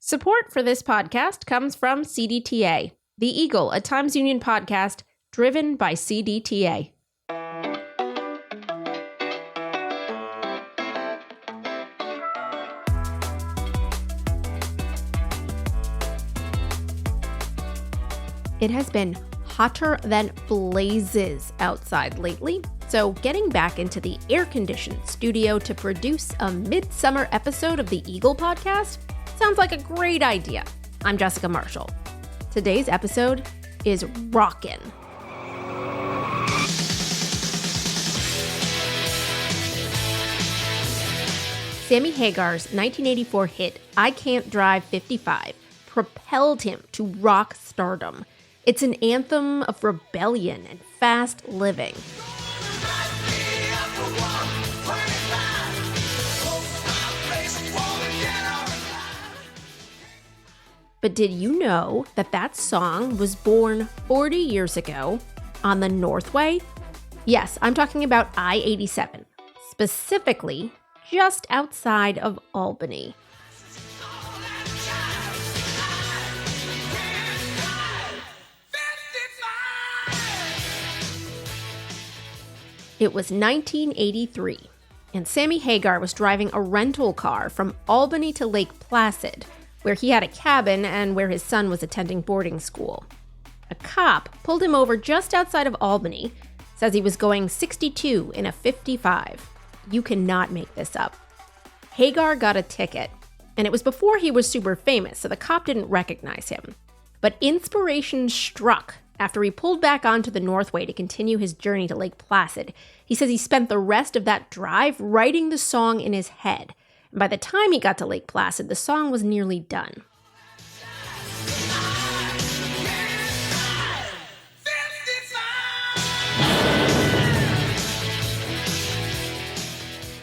Support for this podcast comes from CDTA, The Eagle, a Times Union podcast driven by CDTA. It has been hotter than blazes outside lately, so getting back into the air-conditioned studio to produce a midsummer episode of the Eagle podcast sounds like a great idea. I'm Jessica Marshall. Today's episode is rockin'. Sammy Hagar's 1984 hit, I Can't Drive 55, propelled him to rock stardom. It's an anthem of rebellion and fast living. But did you know that that song was born 40 years ago on the Northway? Yes, I'm talking about I-87, specifically just outside of Albany. It was 1983, and Sammy Hagar was driving a rental car from Albany to Lake Placid, where he had a cabin and where his son was attending boarding school. A cop pulled him over just outside of Albany, says he was going 62 in a 55. You cannot make this up. Hagar got a ticket, and it was before he was super famous, so the cop didn't recognize him. But inspiration struck after he pulled back onto the Northway to continue his journey to Lake Placid. He says he spent the rest of that drive writing the song in his head. And by the time he got to Lake Placid, the song was nearly done.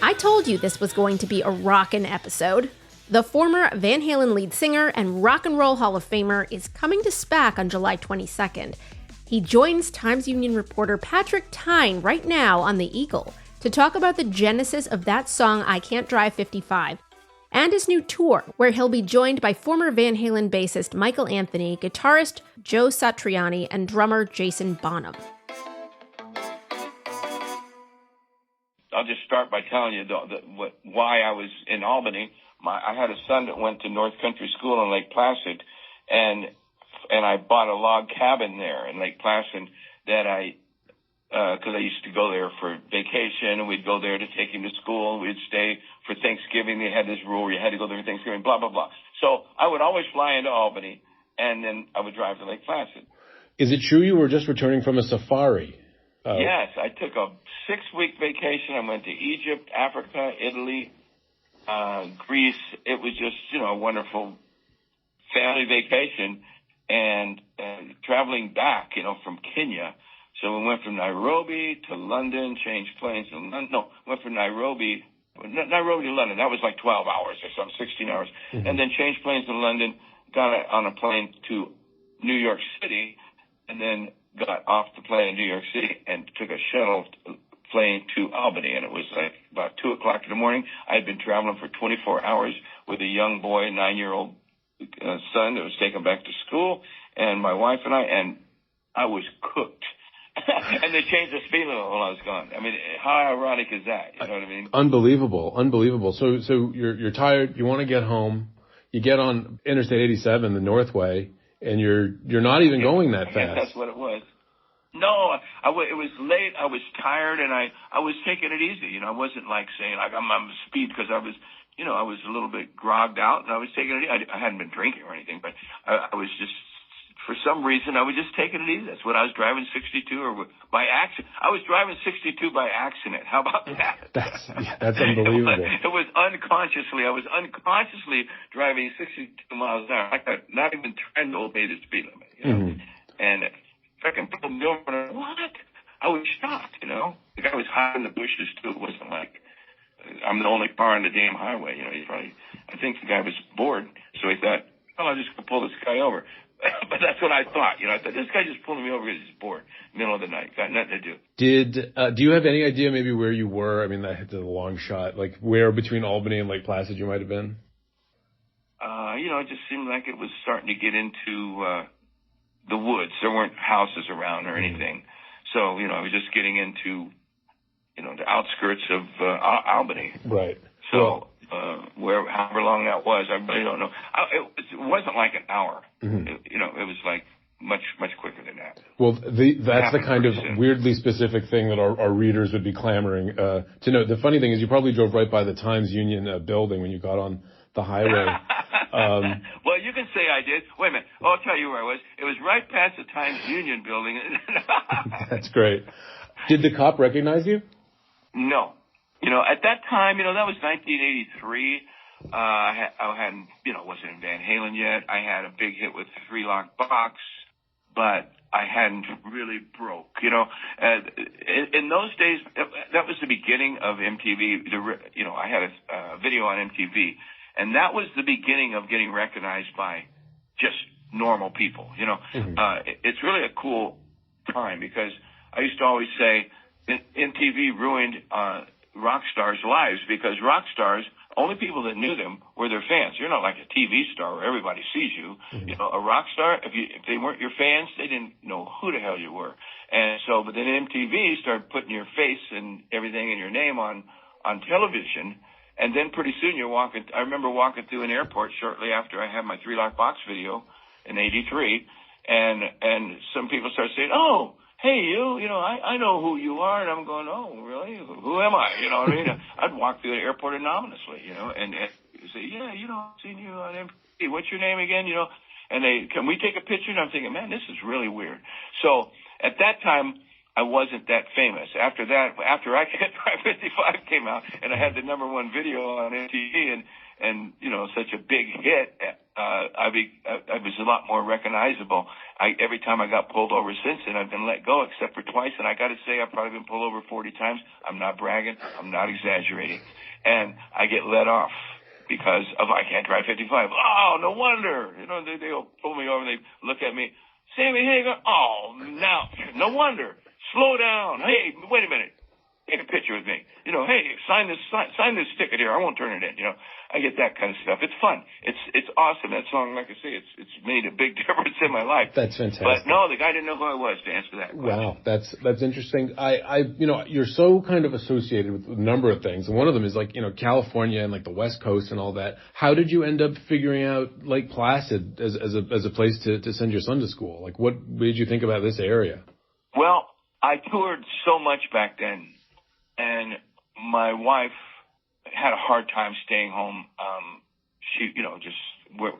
I told you this was going to be a rockin' episode. The former Van Halen lead singer and Rock and Roll Hall of Famer is coming to SPAC on July 22nd. He joins Times Union reporter Patrick Tine right now on The Eagle to talk about the genesis of that song, I Can't Drive 55, and his new tour, where he'll be joined by former Van Halen bassist Michael Anthony, guitarist Joe Satriani, and drummer Jason Bonham. I'll just start by telling you why I was in Albany. I had a son that went to North Country School in Lake Placid, and I bought a log cabin there in Lake Placid that because I used to go there for vacation, and we'd go there to take him to school. We'd stay for Thanksgiving. They had this rule where you had to go there for Thanksgiving, blah, blah, blah. So I would always fly into Albany, and then I would drive to Lake Placid. Is it true you were just returning from a safari? Yes, I took a 6-week vacation. I went to Egypt, Africa, Italy, Greece. It was just, a wonderful family vacation. And traveling back, from Kenya. So we went from Nairobi to London, changed planes to London. No, went from Nairobi to London. That was like 12 hours or something, 16 hours. Mm-hmm. And then changed planes to London, got on a plane to New York City, and then got off the plane in New York City and took a shuttle plane to Albany. And it was like about 2 o'clock in the morning. I had been traveling for 24 hours with a young boy, 9-year-old son that was taken back to school, and my wife and I was cooked. And they changed the speed limit while I was gone. I mean, how ironic is that? You know what I mean? Unbelievable. So you're tired. You want to get home. You get on Interstate 87, the Northway, and you're not even going that fast. That's what it was. No, it was late. I was tired, and I was taking it easy. I wasn't like saying I'm on speed because I was. I was a little bit grogged out, and I was taking it easy. I hadn't been drinking or anything, but I was just, for some reason, I was just taking it easy. That's what I was driving 62 or by accident. I was driving 62 by accident. How about that? That's unbelievable. I was unconsciously driving 62 miles an hour. Not even trying to obey the speed limit, Mm-hmm. And freaking pulled me over, and what? I was shocked, The guy was hiding in the bushes, too. It wasn't like I'm the only car on the damn highway. I think the guy was bored, so he thought, I'll just go pull this guy over. But that's what I thought. I thought, this guy just pulling me over because he's bored. Middle of the night. Got nothing to do. Do you have any idea maybe where you were? I mean, that's a long shot. Like where between Albany and Lake Placid you might have been? it just seemed like it was starting to get into the woods. There weren't houses around or anything. So, I was just getting into, the outskirts of Albany. Right. So, however long that was, I really don't know. It wasn't like an hour. Mm-hmm. It was like much quicker than that. Well, that's the kind of weirdly specific thing that our readers would be clamoring to know. The funny thing is you probably drove right by the Times Union building when you got on the highway. Well, you can say I did. Wait a minute. I'll tell you where I was. It was right past the Times Union building. That's great. Did the cop recognize you? No. At that time, that was 1983. I hadn't, wasn't in Van Halen yet. I had a big hit with Three Lock Box, but I hadn't really broke, in those days, that was the beginning of MTV. I had a video on MTV, and that was the beginning of getting recognized by just normal people, Mm-hmm. It's really a cool time because I used to always say MTV ruined rock stars' lives because rock stars, only people that knew them were their fans. You're not like a TV star where everybody sees you. Mm-hmm. A rock star, if they weren't your fans, they didn't know who the hell you were. And so, but then MTV started putting your face and everything and your name on television. And then pretty soon I remember walking through an airport shortly after I had my Three Lock Box video in '83. And some people started saying, "Oh, hey, I know who you are." And I'm going, "Oh, really? Who am I?" You know what I mean? I'd walk through the airport anonymously, and say, "Yeah, I've seen you on MTV. What's your name again?" And can we take a picture? And I'm thinking, man, this is really weird. So at that time, I wasn't that famous. After I Can't Drive 55 came out and I had the #1 video on MTV and such a big hit, I was a lot more recognizable. Every time I got pulled over since then, I've been let go except for twice. And I got to say, I've probably been pulled over 40 times. I'm not bragging. I'm not exaggerating. And I get let off because of I Can't Drive 55. Oh, no wonder. They'll pull me over and they look at me. Sammy Hagar. Oh, now, no wonder. Slow down. Hey, wait a minute. Take a picture with me. Hey, sign this ticket here. I won't turn it in. I get that kind of stuff. It's fun. It's awesome. That song, like I say, it's made a big difference in my life. That's fantastic. But no, the guy didn't know who I was, to answer that question. Wow, that's interesting. You're so kind of associated with a number of things, and one of them is California and the West Coast and all that. How did you end up figuring out Lake Placid as a place to send your son to school? What made you think about this area? Well, I toured so much back then, and my wife had a hard time staying home.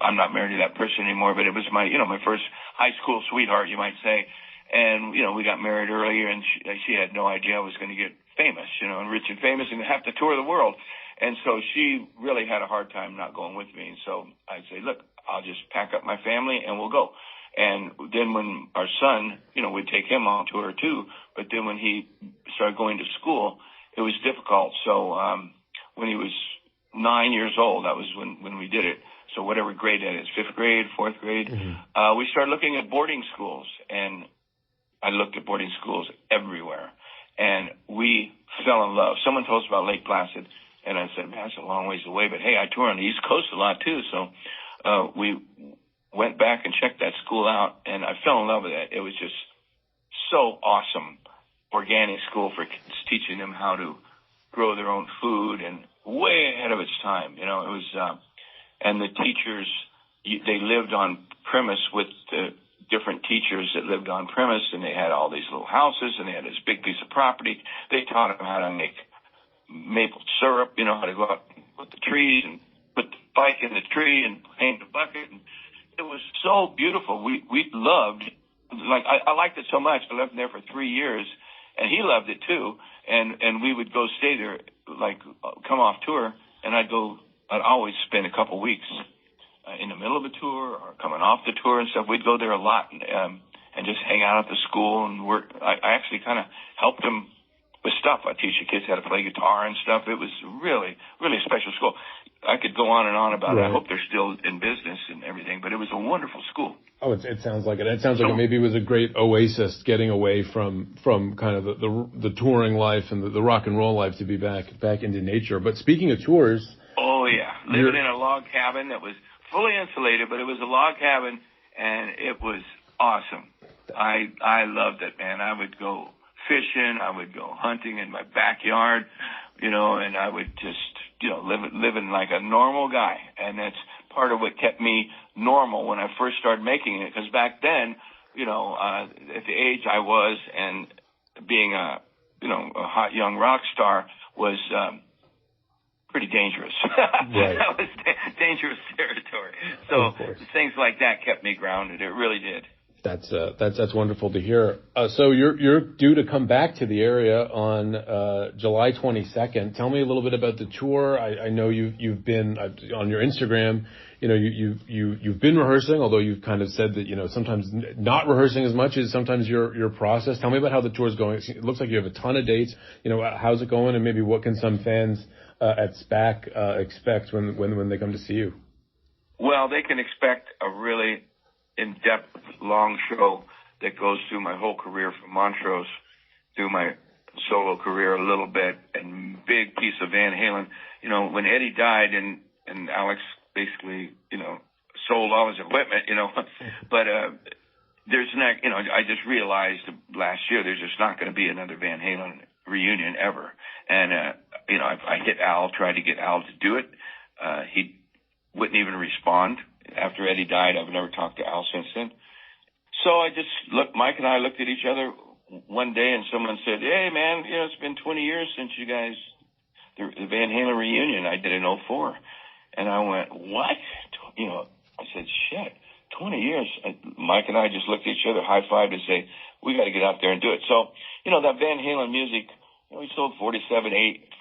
I'm not married to that person anymore, but it was my first high school sweetheart, you might say. And, we got married earlier, and she had no idea I was going to get famous, and rich and famous and have to tour the world. And so she really had a hard time not going with me. And so I'd say, look, I'll just pack up my family and we'll go. And then when our son, we'd take him on tour too. But then when he started going to school, it was difficult. So, when he was 9 years old, that was when we did it. So whatever grade that is, 5th grade, 4th grade, mm-hmm. We started looking at boarding schools, and I looked at boarding schools everywhere, and we fell in love. Someone told us about Lake Placid, and I said, man, that's a long ways away, but hey, I tour on the East Coast a lot too. So, we went back and checked that school out, and I fell in love with it. It was just so awesome. Organic school for kids, teaching them how to grow their own food, and way ahead of its time. It was, and the teachers, they lived on premise with the different teachers that lived on premise, and they had all these little houses, and they had this big piece of property. They taught them how to make maple syrup, how to go out with the trees and put the bike in the tree and paint the bucket. And it was so beautiful. We loved, I liked it so much. I lived there for 3 years, and he loved it too. And we would go stay there, come off tour, and I'd always spend a couple weeks in the middle of a tour or coming off the tour and stuff. We'd go there a lot and just hang out at the school and work. I actually kind of helped them with stuff. I teach the kids how to play guitar and stuff. It was really, really a special school. I could go on and on about it. I hope they're still in business and everything, but it was a wonderful school. Oh, it sounds like it. It sounds like it maybe was a great oasis, getting away from kind of the touring life and the rock and roll life to be back into nature. But speaking of tours. Oh, yeah. Living in a log cabin that was fully insulated, but it was a log cabin, and it was awesome. I loved it, man. I would go fishing, I would go hunting in my backyard, and I would just, living like a normal guy. And that's part of what kept me normal when I first started making it, because back then, at the age I was, and being a hot young rock star was pretty dangerous. Right. That was dangerous territory. So things like that kept me grounded. It really did. That's wonderful to hear. So you're due to come back to the area on July 22nd. Tell me a little bit about the tour. I know you've been on your Instagram. You've been rehearsing, although you've kind of said that sometimes not rehearsing as much as sometimes your process. Tell me about how the tour is going. It looks like you have a ton of dates. How's it going, and maybe what can some fans at SPAC expect when they come to see you? Well, they can expect a really in-depth, long show that goes through my whole career from Montrose through my solo career a little bit, and big piece of Van Halen. When Eddie died and Alex basically, sold all his equipment, but there's not, I just realized last year there's just not going to be another Van Halen reunion ever. And, I hit Al, tried to get Al to do it. He wouldn't even respond. After Eddie died, I've never talked to Al since then. So Mike and I looked at each other one day, and someone said, "Hey, man, it's been 20 years since you guys, the Van Halen reunion I did in '04. And I went, "What?" I said, "Shit, 20 years." Mike and I just looked at each other, high-fived, and say, "We got to get out there and do it." So, that Van Halen music, we sold 47,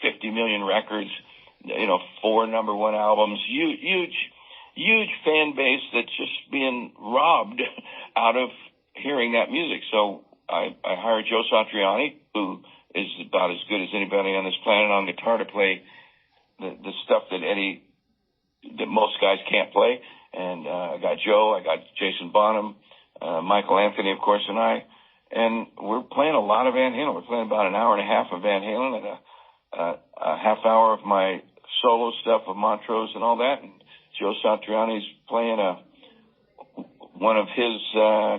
50 million records, 4 number 1 albums, huge fan base that's just being robbed out of hearing that music. So I hired Joe Satriani, who is about as good as anybody on this planet on guitar, to play the stuff that most guys can't play. And I got Joe, I got Jason Bonham, Michael Anthony, of course, and we're playing a lot of Van Halen. We're playing about an hour and a half of Van Halen and a half hour of my solo stuff of Montrose and all that. And Joe Satriani's playing one of his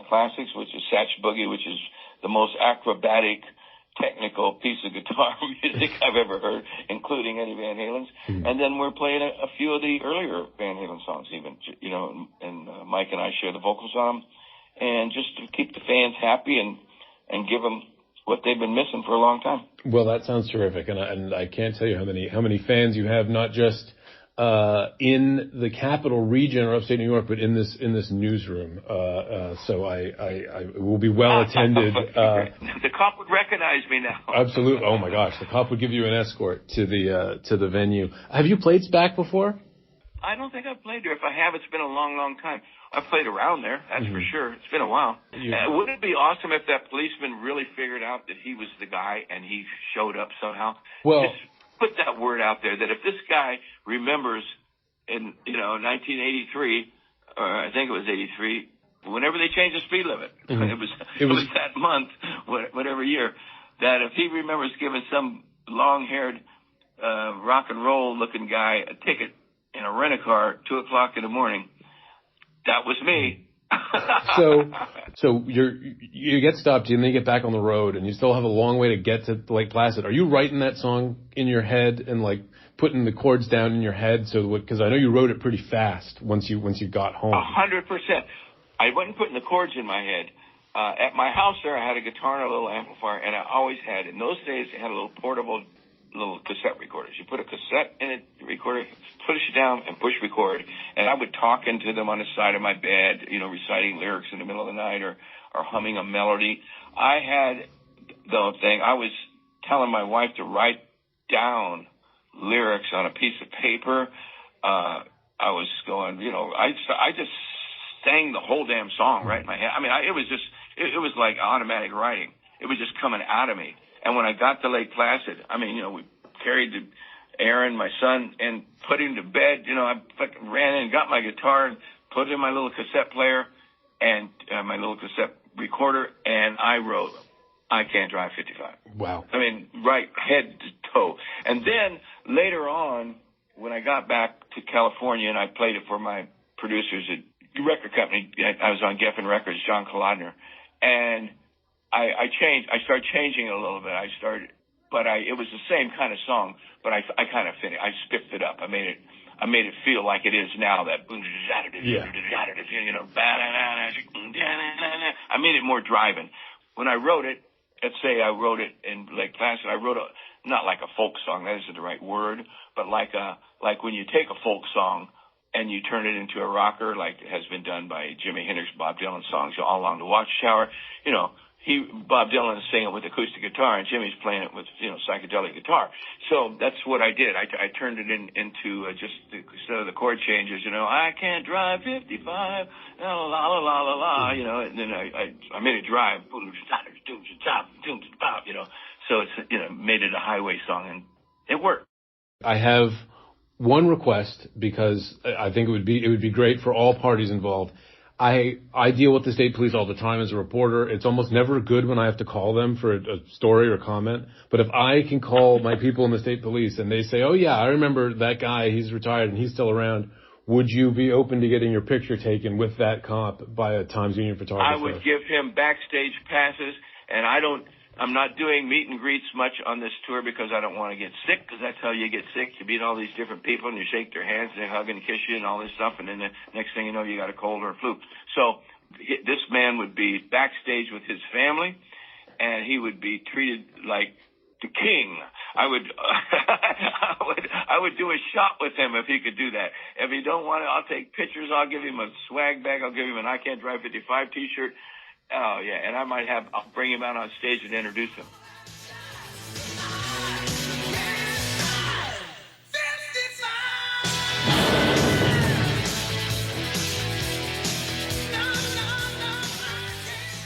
classics, which is Satch Boogie, which is the most acrobatic, technical piece of guitar music I've ever heard, including Eddie Van Halen's. And then we're playing a few of the earlier Van Halen songs even, and Mike and I share the vocals on them, and just to keep the fans happy and give them what they've been missing for a long time. Well, that sounds terrific, and I can't tell you how many fans you have, not just in the capital region or upstate New York, but in this newsroom. So I will be well attended. The cop would recognize me now. Absolutely. Oh my gosh, the cop would give you an escort to the venue. Have you played SPAC before? I don't think I've played there. If I have, it's been a long, long time. I've played around there, that's for sure. It's been a while. Wouldn't it be awesome if that policeman really figured out that he was the guy and he showed up somehow? Well, just put that word out there that if this guy remembers in 1983, or I think it was 83, whenever they changed the speed limit, it was that month, whatever year, that if he remembers giving some long-haired rock and roll looking guy a ticket in a rent-a-car at 2:00 in the morning, that was me. So you get stopped and then you get back on the road and you still have a long way to get to Lake Placid. Are you writing that song in your head and like putting the chords down in your head? Because I know you wrote it pretty fast once you got home. 100%. I wasn't putting the chords in my head. At my house there, I had a guitar and a little amplifier, and I always had, in those days, I had a little portable little cassette recorders. You put a cassette in it, recorder, push it down, and push record. And I would talk into them on the side of my bed, reciting lyrics in the middle of the night or humming a melody. I had the thing, I was telling my wife to write down lyrics on a piece of paper. I was going, I just sang the whole damn song right in my head. I mean, it was like automatic writing. It was just coming out of me. And when I got to Lake Placid, we carried Aaron, my son, and put him to bed. I fucking ran in and got my guitar and put it in my little cassette player and my little cassette recorder, and I wrote, "I Can't Drive 55. Wow. Right head to toe. And then later on, when I got back to California and I played it for my producers at the record company. I was on Geffen Records, John Kolodner, and I started changing it a little bit. It was the same kind of song, but I kind of finished. I spiffed it up. I made it feel like it is now. That I made it more driving. When I wrote it, let's say I wrote it in Lake Placid, I wrote not like a folk song, that isn't the right word, but like when you take a folk song and you turn it into a rocker, like has been done by Jimi Hendrix, Bob Dylan songs all along the Watchtower. Bob Dylan is singing it with acoustic guitar, and Jimmy's playing it with, psychedelic guitar. So that's what I did. I turned it into just instead of the chord changes, I can't drive 55, la la la la la la, and then I made it drive, so it's, made it a highway song, and it worked. I have one request, because I think it would be great for all parties involved. I deal with the state police all the time as a reporter. It's almost never good when I have to call them for a story or comment. But if I can call my people in the state police and they say, oh yeah, I remember that guy, he's retired and he's still around, would you be open to getting your picture taken with that cop by a Times Union photographer? I would give him backstage passes, and I'm not doing meet and greets much on this tour because I don't want to get sick, because that's how you get sick. You meet all these different people and you shake their hands and they hug and kiss you and all this stuff, and then the next thing you know, you got a cold or a flu. So this man would be backstage with his family, and he would be treated like the king. I would do a shot with him if he could do that. If he don't want it, I'll take pictures. I'll give him a swag bag. I'll give him an I Can't Drive 55 t-shirt. Oh, yeah, and I'll bring him out on stage and introduce him.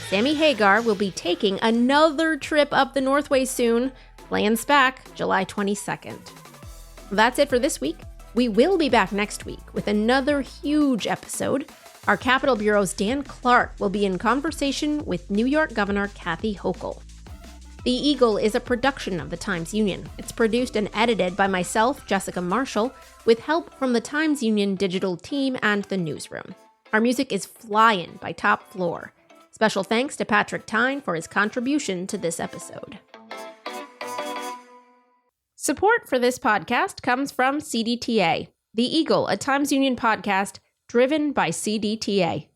Sammy Hagar will be taking another trip up the Northway soon, playing SPAC July 22nd. That's it for this week. We will be back next week with another huge episode. Our Capitol Bureau's Dan Clark will be in conversation with New York Governor Kathy Hochul. The Eagle is a production of the Times Union. It's produced and edited by myself, Jessica Marshall, with help from the Times Union digital team and the newsroom. Our music is Flyin' by Top Floor. Special thanks to Patrick Tine for his contribution to this episode. Support for this podcast comes from CDTA. The Eagle, a Times Union podcast driven by CDTA.